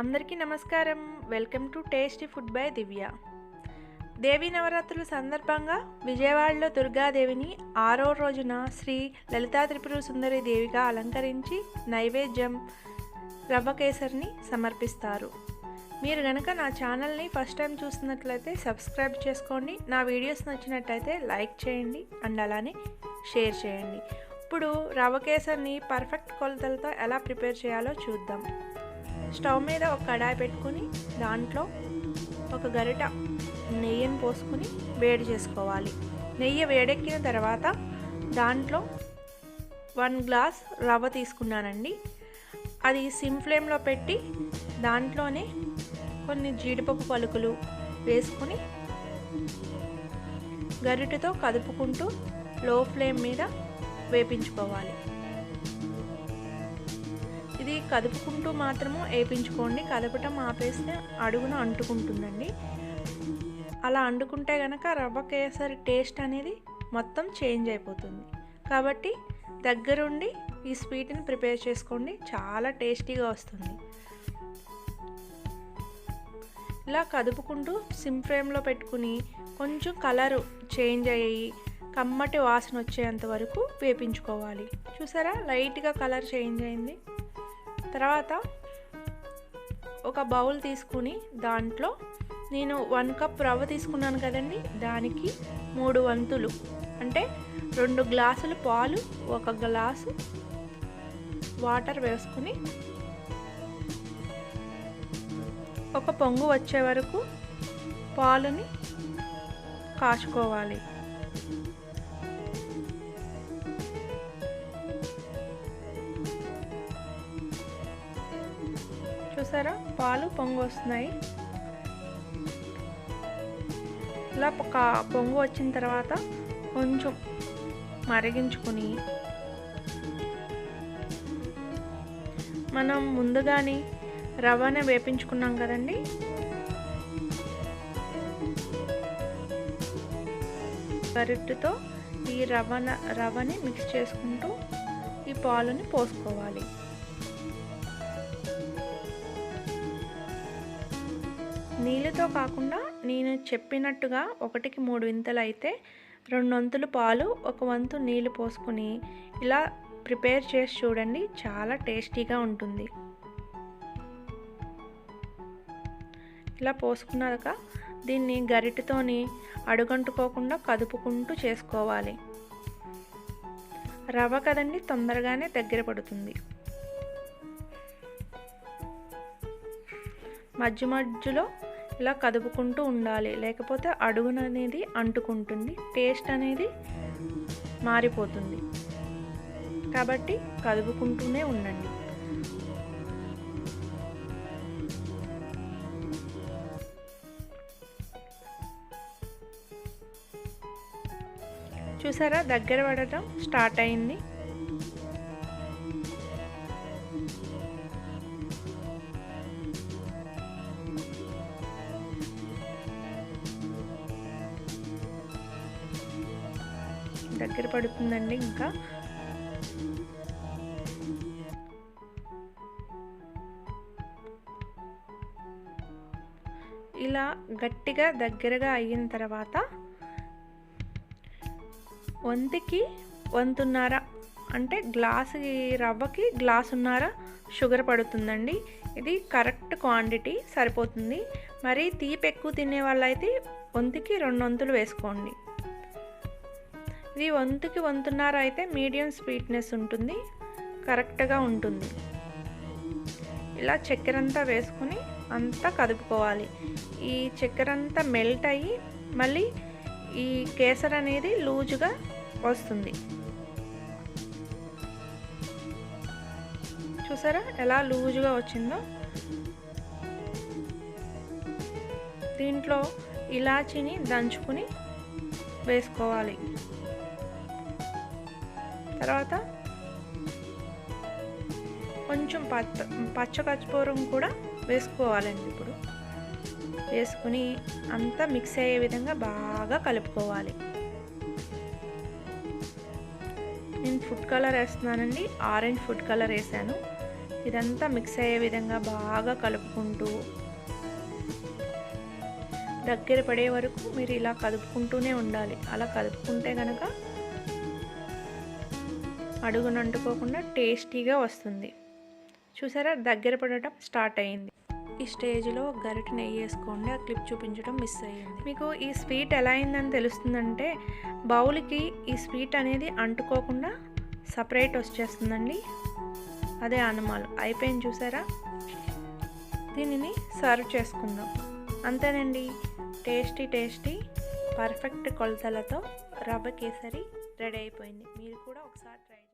అందరికీ నమస్కారం. Welcome to tasty food by Divya. Devi నవరాత్రుల సందర్భంగా విజయవాడలో దుర్గాదేవిని 6వ రోజున శ్రీ లలితా త్రిపుర సుందరి దేవిగా అలంకరించి నైవేద్యం రవ్వ కేసరిని సమర్పిస్తారు. మీరు గనక నా ఛానల్ని ఫస్ట్ టైం చూస్తున్నట్లయితే సబ్స్క్రైబ్ చేసుకోండి. నా వీడియోస్ నచ్చినట్లయితే లైక్ చేయండి అండ్ అలానే షేర్ చేయండి. ఇప్పుడు రవ్వ కేసరిని పర్ఫెక్ట్ కొలతలతో ఎలా ప్రిపేర్ చేయాలో చూద్దాం. స్టవ్ మీద ఒక కడాయి పెట్టుకుని దాంట్లో ఒక గరిట నెయ్యిని పోసుకుని వేడి చేసుకోవాలి. నెయ్యి వేడెక్కిన తర్వాత దాంట్లో 1 గ్లాస్ రవ్వ తీసుకున్నానండి. అది సిమ్ ఫ్లేమ్లో పెట్టి దాంట్లోనే కొన్ని జీడిపప్పు పలుకులు వేసుకుని గరిటెతో కదుపుకుంటూ లో ఫ్లేమ్ మీద వేపించుకోవాలి. ఇది కదుపుకుంటూ మాత్రము వేపించుకోండి. కదపటం ఆపేస్తే అడుగున అంటుకుంటుందండి. అలా అంటుకుంటే కనుక రవ్వ కేసరి టేస్ట్ అనేది మొత్తం చేంజ్ అయిపోతుంది. కాబట్టి దగ్గరుండి ఈ స్వీట్ని ప్రిపేర్ చేసుకోండి, చాలా టేస్టీగా వస్తుంది. ఇలా కదుపుకుంటూ సిమ్ ఫ్లేమ్లో పెట్టుకుని కొంచెం కలరు చేంజ్ అయ్యి కమ్మటి వాసన వచ్చేంత వరకు వేపించుకోవాలి. చూసారా, లైట్గా కలర్ చేంజ్ అయింది. తర్వాత ఒక బౌల్ తీసుకుని దాంట్లో నేను 1 కప్ రవ్వ తీసుకున్నాను కదండి, దానికి 3 వంతులు అంటే 2 గ్లాసులు పాలు, 1 గ్లాసు వాటర్ వేసుకుని ఒక పొంగు వచ్చే వరకు పాలుని కాచుకోవాలి. చూసారా, పాలు పొంగు వస్తున్నాయి. ఇలా ఒక పొంగు వచ్చిన తర్వాత కొంచెం మరిగించుకుని మనం ముందుగానే రవ్వనే వేపించుకున్నాం కదండి, గరిటెతో ఈ రవ్వని మిక్స్ చేసుకుంటూ ఈ పాలుని పోసుకోవాలి. నీళ్ళతో కాకుండా నేను చెప్పినట్టుగా 1కి 3 వింతలు అయితే 2 వంతులు పాలు, 1 వంతు నీళ్ళు పోసుకుని ఇలా ప్రిపేర్ చేసి చూడండి, చాలా టేస్టీగా ఉంటుంది. ఇలా పోసుకున్నాక దీన్ని గరిటెతోని అడుగంటుకోకుండా కదుపుకుంటూ చేసుకోవాలి. రవ్వ కదండి, తొందరగానే దగ్గర పడుతుంది. మధ్య మధ్యలో ఇలా కదుపుకుంటూ ఉండాలి, లేకపోతే అడుగున అనేది అంటుకుంటుంది, టేస్ట్ అనేది మారిపోతుంది. కాబట్టి కదుపుకుంటూనే ఉండండి. చూసారా, దగ్గర పడటం స్టార్ట్ అయింది. దగ్గర పడుతుందండి. ఇంకా ఇలా గట్టిగా దగ్గరగా అయిన తర్వాత 1కి 1.5 అంటే గ్లాసు రవ్వకి గ్లాసున్నర షుగర్ పడుతుందండి. ఇది కరెక్ట్ క్వాంటిటీ సరిపోతుంది. మరి తీపి ఎక్కువ తినే వాళ్ళైతే 1కి 2 వంతులు వేసుకోండి. ఇది 1కి 1.5 అయితే మీడియం స్వీట్నెస్ ఉంటుంది, కరెక్ట్గా ఉంటుంది. ఇలా చక్కెర అంతా వేసుకుని అంతా కదుపుకోవాలి. ఈ చక్కెర అంతా మెల్ట్ అయ్యి మళ్ళీ ఈ కేసర్ అనేది లూజుగా వస్తుంది. చూసారా ఎలా లూజుగా వచ్చిందో. దీంట్లో ఇలాచీని దంచుకుని వేసుకోవాలి. తర్వాత కొంచెం పచ్చకర్పూరం కూడా వేసుకోవాలండి. ఇప్పుడు వేసుకుని అంతా మిక్స్ అయ్యే విధంగా బాగా కలుపుకోవాలి. నేను ఫుడ్ కలర్ వేస్తున్నానండి, ఆరెంజ్ ఫుడ్ కలర్ వేసాను. ఇదంతా మిక్స్ అయ్యే విధంగా బాగా కలుపుకుంటూ దగ్గర పడే వరకు మీరు ఇలా కలుపుకుంటూనే ఉండాలి. అలా కలుపుకుంటే కనుక అడుగున అంటుకోకుండా టేస్టీగా వస్తుంది. చూసారా, దగ్గర పడటం స్టార్ట్ అయ్యింది. ఈ స్టేజ్లో గరిటె నెయ్యి వేసుకోండి. ఆ క్లిప్ చూపించడం మిస్ అయ్యింది. మీకు ఈ స్వీట్ ఎలా అయిందని తెలుస్తుందంటే, బౌల్కి ఈ స్వీట్ అనేది అంటుకోకుండా సపరేట్ వచ్చేస్తుందండి. అదే అనుమాలు అయిపోయింది. చూసారా, దీనిని సర్వ్ చేసుకుందాం. అంతేనండి, టేస్టీ పర్ఫెక్ట్ కొలతలతో రవ్వ కేసరి రెడీ అయిపోయింది. మీరు కూడా ఒకసారి ట్రై చేయండి.